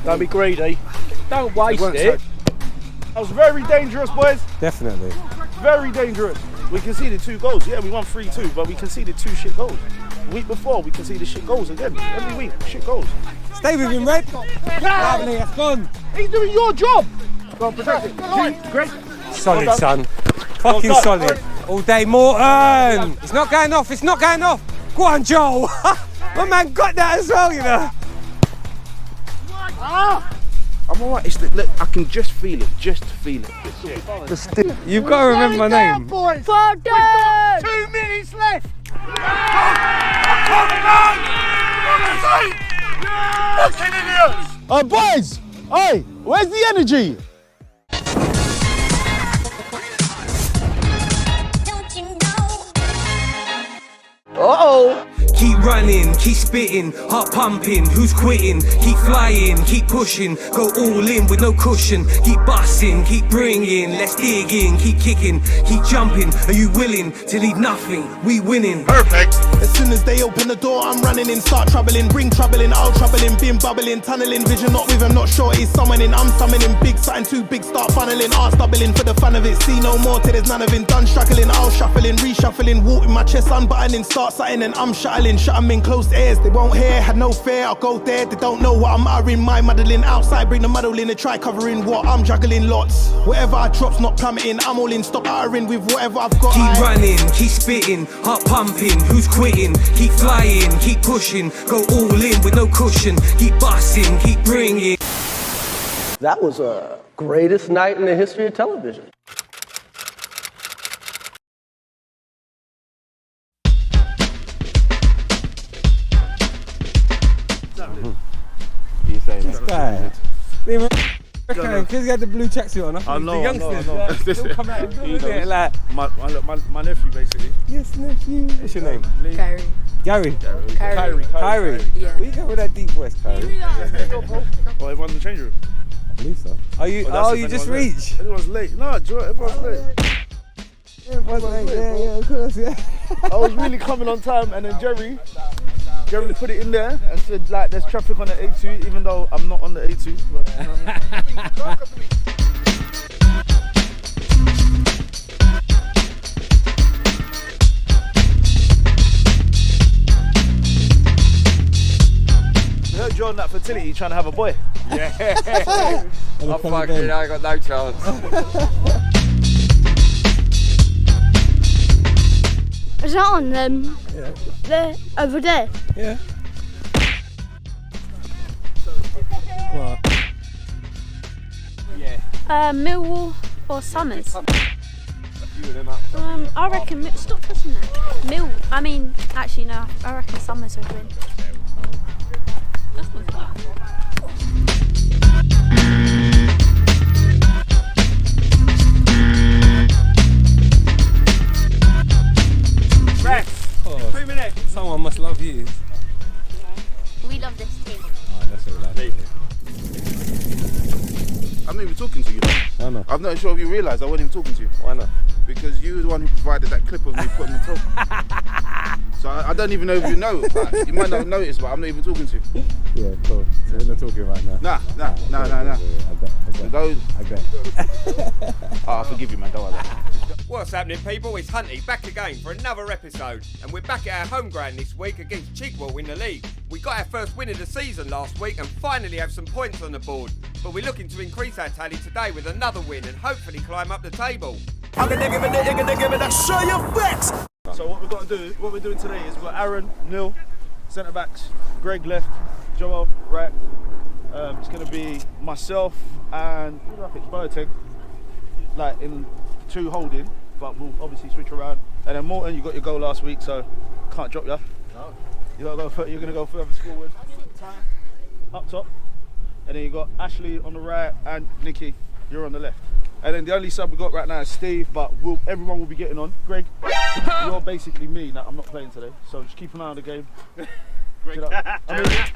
Don't be greedy. Don't waste it. That was very dangerous, boys. Definitely. Very dangerous. We conceded 2 goals. Yeah, we won 3-2, but we conceded 2 shit goals. The week before, we conceded shit goals again. Every week, shit goals. Stay with him, Red. Lovely, that's gone. He's doing your job. Go on, protect it. Great. Solid, well son. Fucking well solid. All day, Morton. It's not going off. It's not going off. Go on, Joel. My man got that as well, you know. I'm alright. Look, I can just feel it. Just feel it. You've got to remember my name. Boys. 2 minutes left. Fucking idiots. Boys. Hey, where's the energy? Uh-oh. Keep running, keep spitting, heart pumping, who's quitting? Keep flying, keep pushing, go all in with no cushion. Keep busting, keep bringing, let's dig in, keep kicking, keep jumping. Are you willing to leave nothing? We winning. Perfect. As soon as they open the door, I'm running in, start troubling, bring trouble in, I'll trouble in, been bubbling, tunneling, vision not with him, not sure he's summoning. I'm summoning, big something too big, start funneling, arse doubling for the fun of it. See no more till there's none of it, done struggling, I'll shuffling, reshuffling, walk with my chest unbuttoning, start something and I'm shuttling. Shut them in closed airs, they won't hear, had no fear, I'll go there, they don't know what I'm uttering, my muddling outside, bring the muddle in and try covering what I'm juggling lots. Whatever I drop's not plummeting, I'm all in, stop uttering with whatever I've got. Keep running, keep spitting, heart pumping, who's quitting? Keep flying, keep pushing, go all in with no cushion, keep busting, keep bringing. That was a greatest night in the history of television. This guy. Because he had the blue tracksuit on. I know. He'll come out of the blue, isn't it? Like, my nephew, basically. yes, nephew. What's your name? Kyrie. Gary. Kyrie. Yeah. Where you go with that deep voice, Kyrie? Well, everyone's in the change room. I believe so. Are you? Well, you just late. reached. Everyone's late. No, everyone's late. Everyone's late. Yeah, of course, yeah. I was really coming on time, and then Jerry put it in there and said, like, there's traffic on the A2, even though I'm not on the A2. But, you know what I mean? I heard you're on that fertility trying to have a boy. Yeah. I'm fucking, I got no chance. Is that on them? Yeah. There, over there? Yeah. What? Yeah. Millwall or Summers? A few of them up. I reckon, stop touching that. Actually no, I reckon Summers would win. That's not bad. Oh, 2 minutes. someone must love you. We love this team. Oh, that's what we like. I'm not even talking to you. I know. I'm not sure if you realise I wasn't even talking to you. Why not? Because you were the one who provided that clip of me putting the top. So I don't even know if you know. Like, you might not have noticed, but I'm not even talking to you. Yeah, cool. So we're not talking right now. Nah. I Those. bet. I forgive you, man. Don't worry. What's happening, people? It's Hunty back again for another episode, and we're back at our home ground this week against Chigwell in the league. We got our first win of the season last week and finally have some points on the board, but we're looking to increase our tally today with another win and hopefully climb up the table. So what we've got to do, what we're doing today is we've got Aaron, Neil, centre backs, Greg left, Joel right. It's going to be myself and who do I pick? Boateng, like in 2 holding, but we'll obviously switch around. And then Morton, you got your goal last week, so can't drop you. No. You're going to go further forward, up top, and then you got Ashley on the right and Nikki, you're on the left. And then the only sub we got right now is Steve, but everyone will be getting on. Greg, you're basically me. Now, I'm not playing today, so just keep an eye on the game.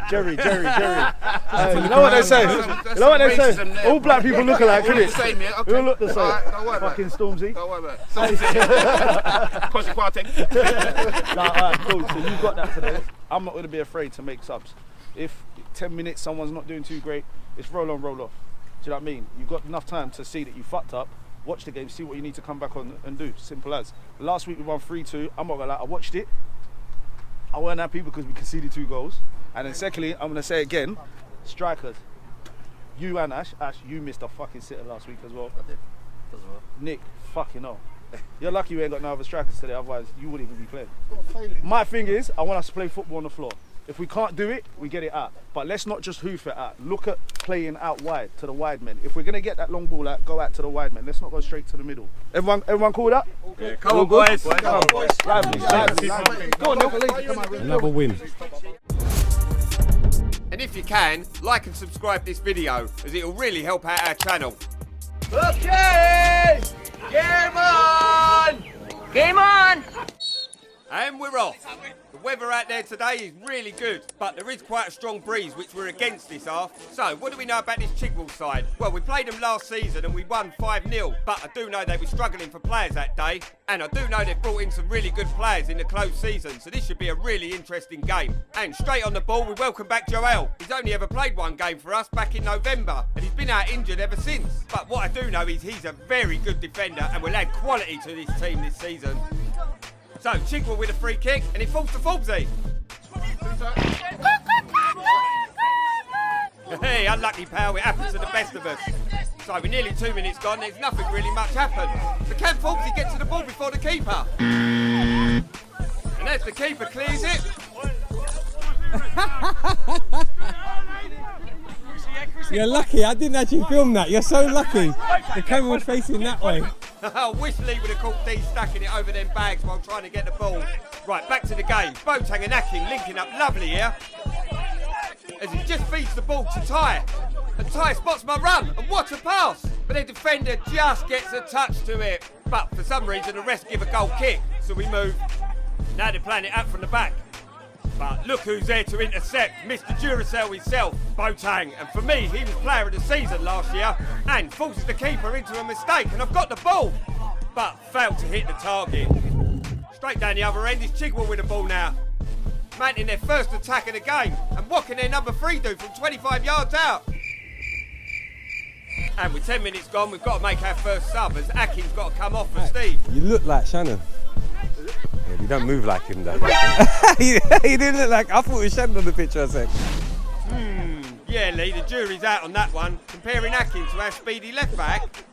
Jerry. You know what they say? All black people look alike, innit? We all look the same. Right, fucking Stormzy. Don't worry about it. Consequenting. Alright, cool. So you got that today. I'm not going to be afraid to make subs. If 10 minutes, someone's not doing too great, it's roll on, roll off. Do you know what I mean? You've got enough time to see that you fucked up, watch the game, see what you need to come back on and do. Simple as. Last week we won 3-2. I'm not gonna lie, I watched it. I weren't happy because we conceded 2 goals. And then secondly, I'm gonna say again, strikers. You and Ash, you missed a fucking sitter last week as well. I did. As well. Nick, fucking hell. You're lucky you ain't got no other strikers today, otherwise you wouldn't even be playing. My thing is, I want us to play football on the floor. If we can't do it, we get it out. But let's not just hoof it out. Look at playing out wide to the wide men. If we're gonna get that long ball out, go out to the wide men. Let's not go straight to the middle. Everyone cool with that? Yeah, come on, boys. Come on, boys. Lively. Go on, Neil. Another win. And if you can, like and subscribe this video, as it'll really help out our channel. Okay! Game on! Game on! And we're off. The weather out there today is really good, but there is quite a strong breeze which we're against this half. So what do we know about this Chigwell side? Well, we played them last season and we won 5-0, but I do know they were struggling for players that day, and I do know they've brought in some really good players in the close season, so this should be a really interesting game. And straight on the ball, we welcome back Joel. He's only ever played 1 game for us back in November, and he's been out injured ever since. But what I do know is he's a very good defender and will add quality to this team this season. So, Chigwell with a free kick, and it falls to Forbesy. Hey, unlucky pal, it happens to the best of us. So, we're nearly 2 minutes gone, there's nothing really much happened. But can Forbesy get to the ball before the keeper? And as the keeper clears it... You're lucky, I didn't actually film that. You're so lucky. The camera was facing that way. I wish Lee would have caught D stacking it over them bags while trying to get the ball. Right, back to the game. Boateng and Akin linking up lovely here. As he just feeds the ball to Ty. And Ty spots my run, and what a pass! But the defender just gets a touch to it. But for some reason the rest give a goal kick, so we move. Now they're playing it out from the back. But look who's there to intercept, Mr. Duracell himself, Boateng. And for me, he was player of the season last year and forces the keeper into a mistake, and I've got the ball, but failed to hit the target. Straight down the other end is Chigwell with the ball now. Mounting their first attack of the game, and what can their number 3 do from 25 yards out? And with 10 minutes gone, we've got to make our first sub as Akin's got to come off for Steve. You look like Shannon. Yeah, you don't move like him though. He didn't look like, I thought it was Shannon on the picture a sec. Yeah, Lee, the jury's out on that one, comparing Akin to our speedy left back.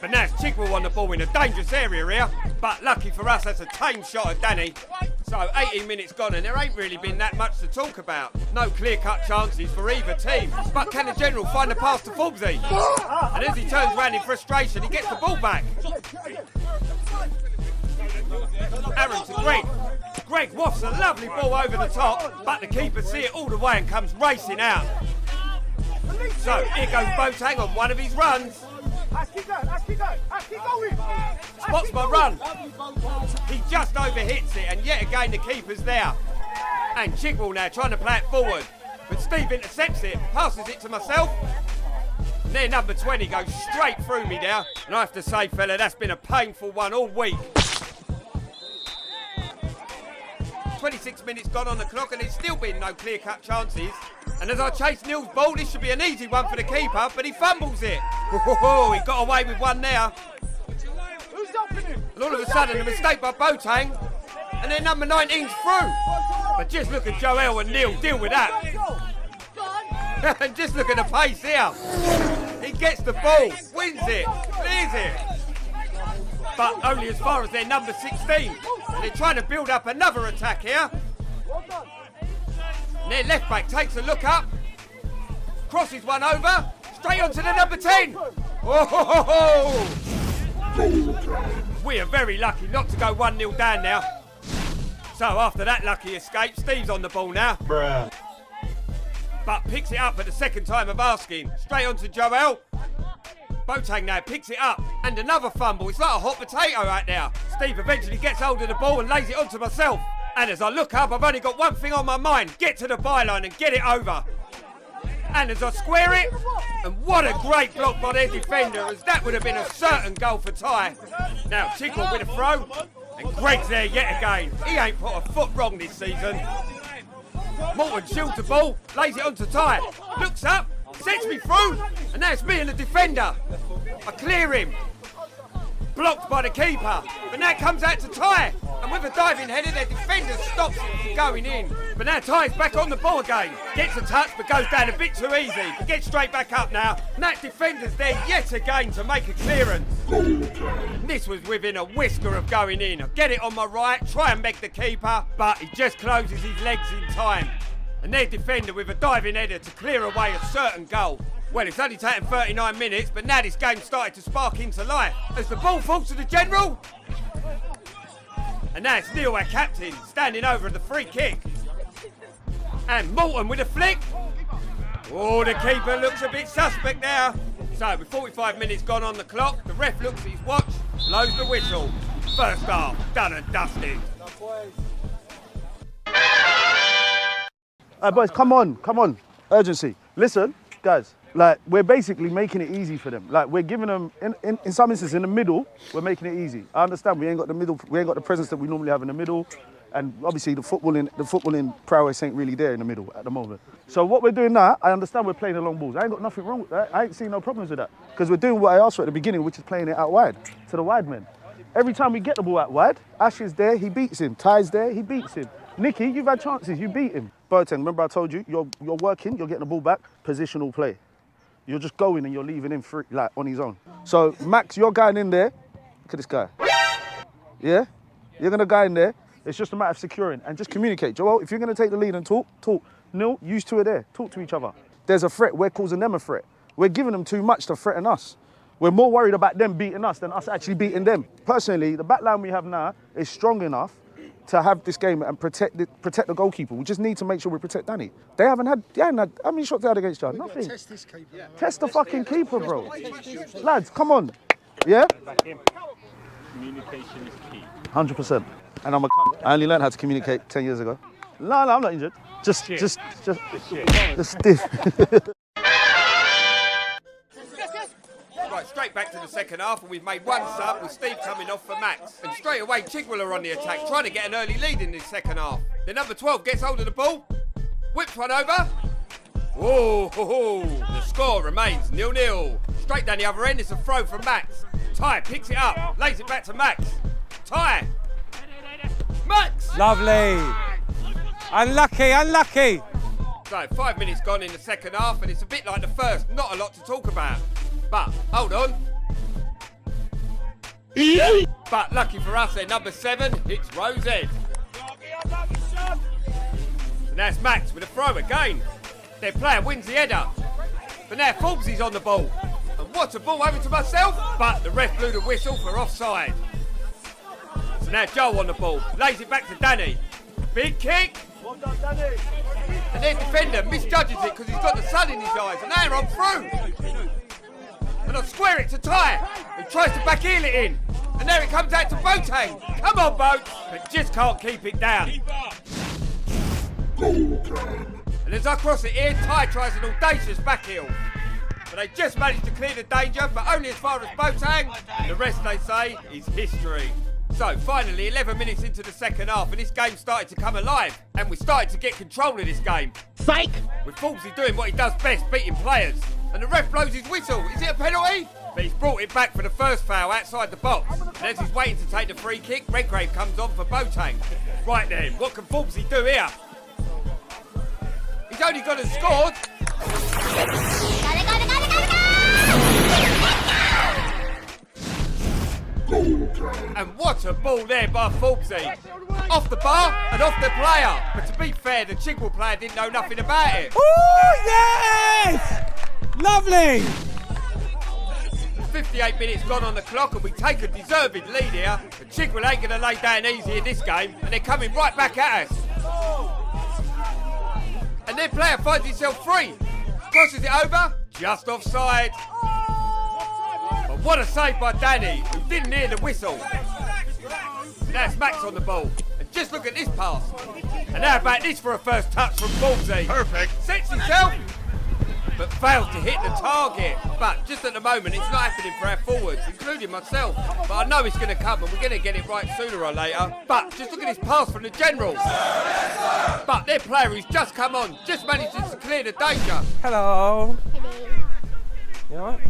But now it's Chigwell on the ball in a dangerous area here, but lucky for us, that's a tame shot of Danny. So 18 minutes gone and there ain't really been that much to talk about. No clear-cut chances for either team, but can the general find the pass to Forbesy? And as he turns around in frustration, he gets the ball back. Aaron to Greg. Greg wafts a lovely ball over the top, but the keeper sees it all the way and comes racing out. So here goes Boateng on one of his runs. Spots my run. He just overhits it, and yet again the keeper's there. And Chigwell now trying to play it forward, but Steve intercepts it, passes it to myself. And their number 20 goes straight through me there, and I have to say, fella, that's been a painful one all week. 26 minutes gone on the clock and there's still been no clear-cut chances. And as I chase Neil's ball, this should be an easy one for the keeper, but he fumbles it. Oh, he got away with one there. And all of a sudden, a mistake by Boateng, and then number 19's through. But just look at Joel and Neil deal with that. And just look at the pace here. He gets the ball, wins it, clears it. But only as far as their number 16. And they're trying to build up another attack here. And their left back takes a look up, crosses one over, straight onto the number 10. Oh! We are very lucky not to go 1-0 down now. So after that lucky escape, Steve's on the ball now. But picks it up for the second time of asking. Straight onto Joel. Boateng now picks it up, and another fumble. It's like a hot potato out there. Steve eventually gets hold of the ball and lays it onto myself. And as I look up, I've only got one thing on my mind. Get to the byline and get it over. And as I square it, and what a great block by their defender, as that would have been a certain goal for Ty. Now Chigwell with a throw, and Greg's there yet again. He ain't put a foot wrong this season. Morton shields the ball, lays it onto Ty. Looks up, sets me through, and now it's me and the defender. I clear him. Blocked by the keeper, but now it comes out to Ty. And with a diving header, their defender stops it from going in. But now Ty's back on the ball again. Gets a touch, but goes down a bit too easy. But gets straight back up now. And that defender's there yet again to make a clearance. And this was within a whisker of going in. I get it on my right, try and make the keeper, but he just closes his legs in time. And their defender with a diving header to clear away a certain goal. Well, it's only taken 39 minutes, but now this game started to spark into life. As the ball falls to the general. And now it's Neil, our captain, standing over the free kick. And Morton with a flick. Oh, the keeper looks a bit suspect now. So, with 45 minutes gone on the clock, the ref looks at his watch, blows the whistle. First half, done and dusted. Boys, come on. Urgency. Listen, guys, like, we're basically making it easy for them. Like, we're giving them, in some instances, in the middle, we're making it easy. I understand we ain't got the presence that we normally have in the middle. And obviously the footballing prowess ain't really there in the middle at the moment. So what we're doing now, I understand we're playing the long balls. I ain't got nothing wrong with that. I ain't seen no problems with that. Because we're doing what I asked for at the beginning, which is playing it out wide, to the wide men. Every time we get the ball out wide, Ash is there, he beats him. Ty's there, he beats him. Nicky, you've had chances, you beat him. Boateng, remember I told you, you're working, you're getting the ball back, positional play. You're just going and you're leaving him free, like, on his own. So, Max, you're going in there. Look at this guy. Yeah? You're going to go in there. It's just a matter of securing and just communicate. Joel, if you're going to take the lead and talk. Neil, you two are there. Talk to each other. There's a threat. We're causing them a threat. We're giving them too much to threaten us. We're more worried about them beating us than us actually beating them. Personally, the back line we have now is strong enough to have this game and protect the goalkeeper. We just need to make sure we protect Danny. They haven't had how many shots they had against you? Nothing. Test this keeper. Yeah. Test the fucking keeper, bro. Lads, come on. Yeah? Communication is key. 100%. And I'm a cunt. I only learned how to communicate 10 years ago. No, I'm not injured. Just stiff. Right, straight back to the second half, and we've made one sub with Steve coming off for Max. And straight away, Chigwell are on the attack, trying to get an early lead in this second half. The number 12 gets hold of the ball, whips one over. Whoa, the score remains 0-0. Straight down the other end, it's a throw from Max. Ty picks it up, lays it back to Max. Ty. Max! Lovely. Unlucky. So, 5 minutes gone in the second half, and it's a bit like the first, not a lot to talk about. But, hold on. But lucky for us, their number 7 hits Rose Ed. And that's Max with a throw again. Their player wins the header. But now Forbes on the ball. And what a ball over to myself. But the ref blew the whistle for offside. So now Joe on the ball. Lays it back to Danny. Big kick. Well done, Danny. And their defender misjudges it because he's got the sun in his eyes. And now I'm through. And I square it to Ty, who tries to back heel it in. And there it comes out to Boateng. Come on, Boat. But just can't keep it down. And as I cross it here, Ty tries an audacious back heel. But they just managed to clear the danger, but only as far as Boateng. And the rest, they say, is history. So, finally, 11 minutes into the second half, and this game started to come alive. And we started to get control of this game. Psych! With Forbesy doing what he does best, beating players. And the ref blows his whistle. Is it a penalty? But he's brought it back for the first foul outside the box. And as he's waiting to take the free kick, Redgrave comes on for Boateng. Right then, what can Forbesy do here? He's only gone and scored. And what a ball there by Forbesy. Off the bar and off the player. But to be fair, the Chigwell player didn't know nothing about it. Oh, yes! Lovely! 58 minutes gone on the clock and we take a deserved lead here. But Chigwell ain't going to lay down easy in this game. And they're coming right back at us. And their player finds himself free. Crosses it over, just offside. But what a save by Danny, who didn't hear the whistle. That's Max on the ball. And just look at this pass. And how about this for a first touch from Forbesy? Perfect. Sets himself. but fails to hit the target. But just at the moment, it's not happening for our forwards, including myself. But I know it's going to come and we're going to get it right sooner or later. But just look at this pass from the Generals. But their player who's just come on, just manages to clear the danger. Hello. You alright?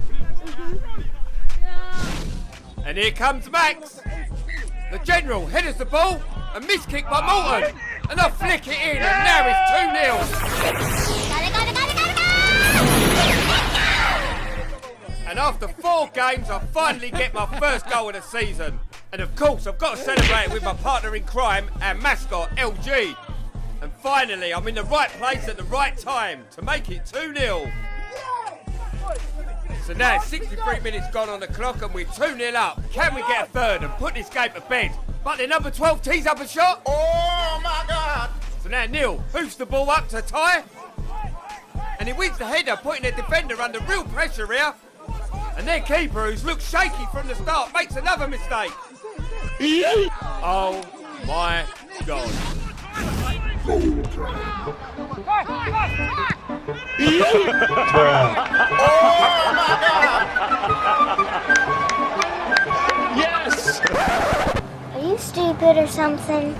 And here comes Max. The General headers the ball, a miss kick by Morton. And I flick it in, and now it's 2-0. And after 4 games, I finally get my first goal of the season. And of course, I've got to celebrate with my partner in crime, our mascot, LG. And finally, I'm in the right place at the right time to make it 2-0. So now 63 minutes gone on the clock and we're 2-0 up. Can we get a third and put this game to bed? But the number 12 tees up a shot. Oh my God! So now Neil hoofs the ball up to tie. And he wins the header, putting their defender under real pressure here. And their keeper, who's looked shaky from the start, makes another mistake. Oh my God. Yes! Are you stupid or something?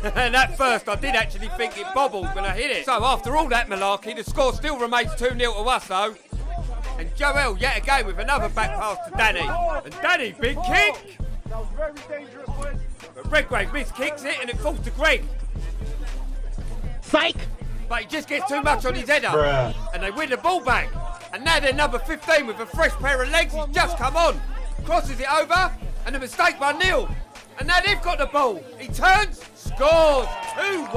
And at first I did actually think it bobbled when I hit it. So after all that malarkey, the score still remains 2-0 to us though. And Joel yet again with another back pass to Danny. And Danny, big kick! That was very dangerous, boys. But Redgrave miskicks it and it falls to Greg. Psych! But he just gets too much on his header. And they win the ball back. And now they're number 15 with a fresh pair of legs. He's just come on. Crosses it over. And a mistake by Neil. And now they've got the ball. He turns, scores. 2-1.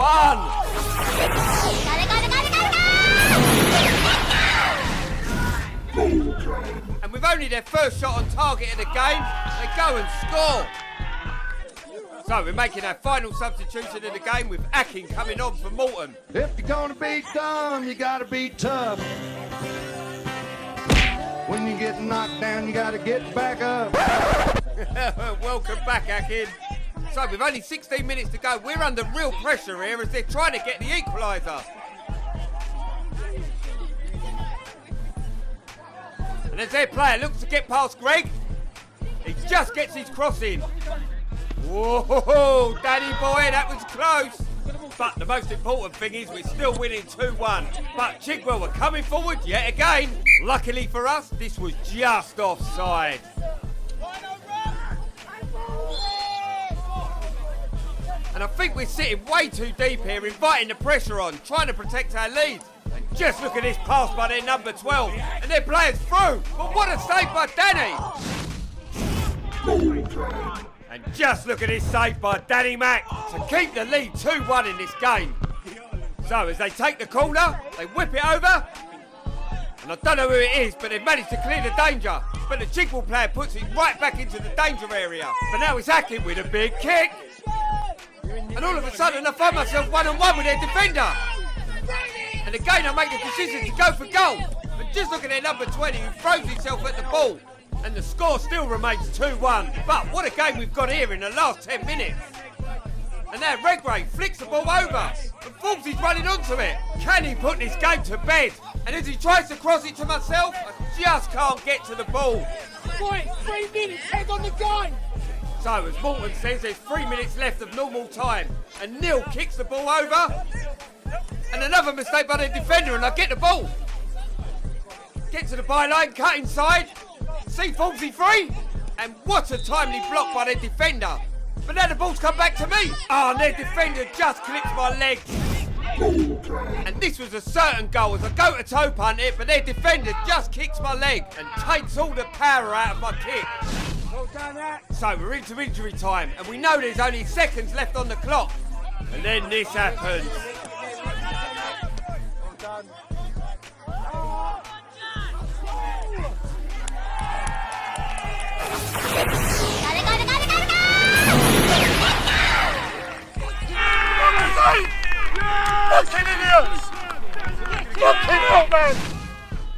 And with only their first shot on target of the game, they go and score. So we're making our final substitution of the game with Akin coming on for Morton. If you're gonna be dumb, you gotta be tough. When you get knocked down, you gotta get back up. Welcome back, Akin. So with only 16 minutes to go, we're under real pressure here as they're trying to get the equaliser. And as their player looks to get past Greg, he just gets his cross in. Whoa, Danny boy, that was close. But the most important thing is we're still winning 2-1. But Chigwell were coming forward yet again. Luckily for us, this was just offside. And I think we're sitting way too deep here, inviting the pressure on, trying to protect our lead. And just look at this pass by their number 12. And their player's through. But what a save by Danny. And just look at this save by Danny Mack to keep the lead 2-1 in this game. So as they take the corner, they whip it over. And I don't know who it is, but they've managed to clear the danger. But the Chigwell player puts it right back into the danger area. But now it's Akin with a big kick. And all of a sudden I find myself one-on-one with their defender. And again I make the decision to go for goal. But just look at their number 20 who throws himself at the ball. And the score still remains 2-1. But what a game we've got here in the last 10 minutes. And now Redgrave flicks the ball over. And Forbes running onto it. Can he put this game to bed? And as he tries to cross it to myself, I just can't get to the ball. Boy, 3 minutes, head on the gun! So as Morton says, there's 3 minutes left of normal time. And Neil kicks the ball over. And another mistake by the defender and I get the ball. Get to the byline, cut inside. See Forbesy free. And what a timely block by their defender. But now the ball's come back to me. Oh, and their defender just clips my leg. And this was a certain goal as I go to toe punt it, but their defender just kicks my leg and takes all the power out of my kick. So we're into injury time and we know there's only seconds left on the clock. And then this happens.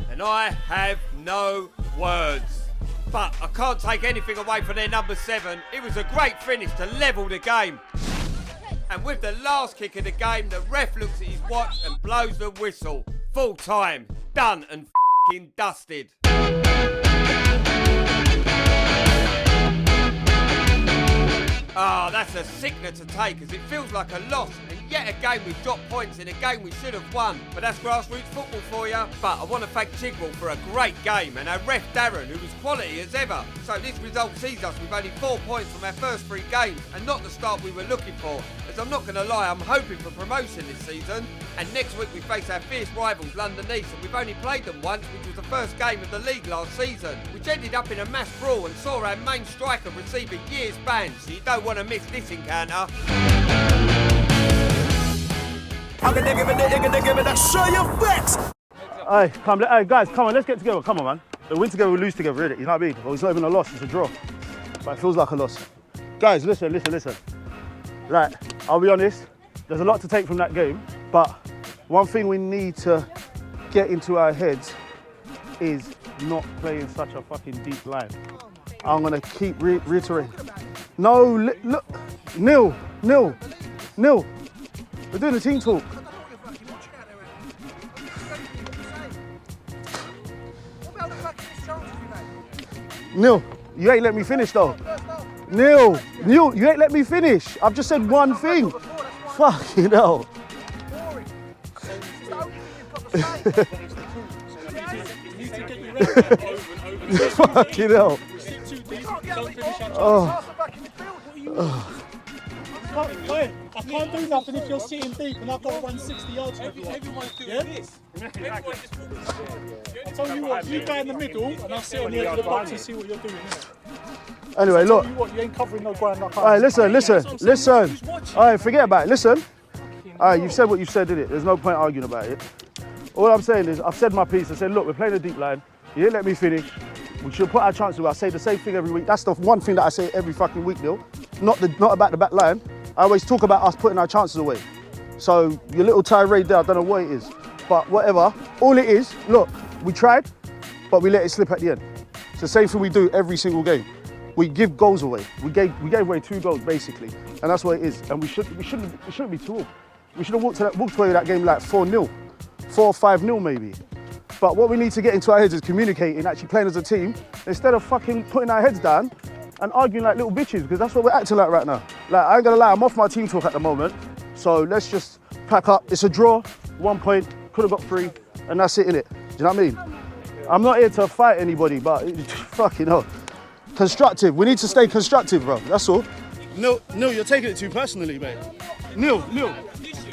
And I have no words. But I can't take anything away from their number 7. It was a great finish to level the game. And with the last kick of the game, the ref looks at his watch and blows the whistle. Full time. Done and f***ing dusted. Ah, that's a sickener to take as it feels like a loss, and yet again we've dropped points in a game we should have won. But that's grassroots football for you. But I want to thank Chigwell for a great game and our ref Darren, who was quality as ever. So this result sees us with only 4 points from our first 3 games and not the start we were looking for. As I'm not going to lie, I'm hoping for promotion this season. And next week we face our fierce rivals London East, and we've only played them once, which was the first game of the league last season, which ended up in a mass brawl and saw our main striker receive a year's ban. So you don't want to miss this encounter. Hey, come, hey guys, come on, let's get together. Come on, man. We win together, we lose together, really. You know what I mean? Well, it's not even a loss, it's a draw. But it feels like a loss. Guys, listen. Right, I'll be honest, there's a lot to take from that game, but one thing we need to get into our heads is not playing such a fucking deep line. I'm gonna keep reiterating. No, look, nil. We're doing the team talk. Nil, you ain't let me finish though. Nil, you ain't let me finish. I've just said one thing. Fucking hell. Fucking hell. I can't do nothing if you're sitting deep and I've got to run 60 yards. Everyone's doing this. I tell you what, you go in the middle and I'll sit on the edge of the box and see what you're doing. Anyway, look. You ain't covering no ground. Alright, listen. Alright, forget about it. Listen. Alright, you've said what you've said, didn't it? There's no point arguing about it. All I'm saying is, I've said my piece. I said, look, we're playing a deep line. You didn't let me finish. We should put our chances away. I say the same thing every week. That's the one thing that I say every fucking week, Neil. Not about the back line. I always talk about us putting our chances away. So your little tirade there, I don't know what it is. But whatever. All it is, look, we tried, but we let it slip at the end. It's the same thing we do every single game. We give goals away. We gave away 2 goals basically, and that's what it is. And we shouldn't be 2-0. We should have walked away with that game like 4-0, 4-5-0 maybe. But what we need to get into our heads is communicating, actually playing as a team, instead of fucking putting our heads down and arguing like little bitches, because that's what we're acting like right now. Like, I ain't gonna lie, I'm off my team talk at the moment, so let's just pack up. It's a draw, 1 point, could have got 3, and that's it, innit? Do you know what I mean? I'm not here to fight anybody, but fucking hell. Constructive, we need to stay constructive, bro, that's all. No, you're taking it too personally, mate. Neil,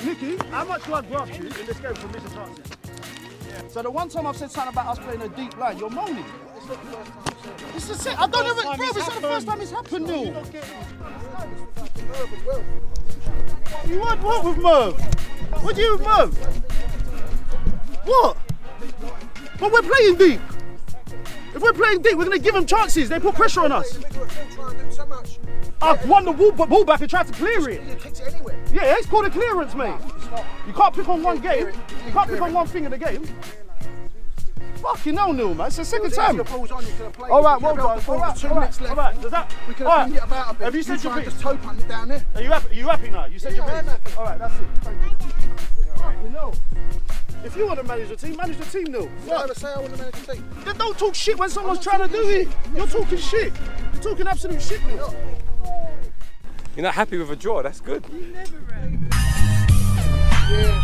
Nicky, how much do I graft you in this game for missing chances? So the one time I've said something about us playing a deep line, you're moaning. It's the same. I don't even, bro, it's not the first time it's happened, Neil. You want what with Merv? What do you with Merv? What? But we're playing deep. If we're playing deep, we're going to give them chances. They put pressure on us. I've won the ball back and tried to clear it. Yeah, it's called a clearance, mate. You can't pick on one game. You can't pick on one thing in the game. Fucking hell, Neil, man. It's the second time. All right, well done. All right. Does that? We could have it about a bit. Have you said your piece? Just toe punt it down there. Are you happy now? You said your piece. All right, that's it. Thank you. Fucking hell. If you want to manage the team, Neil. You never say I want to manage the team. Then don't talk shit when someone's trying to do it. You're talking shit. You're talking absolute shit, Neil. You're not happy with a draw, that's good. Yeah.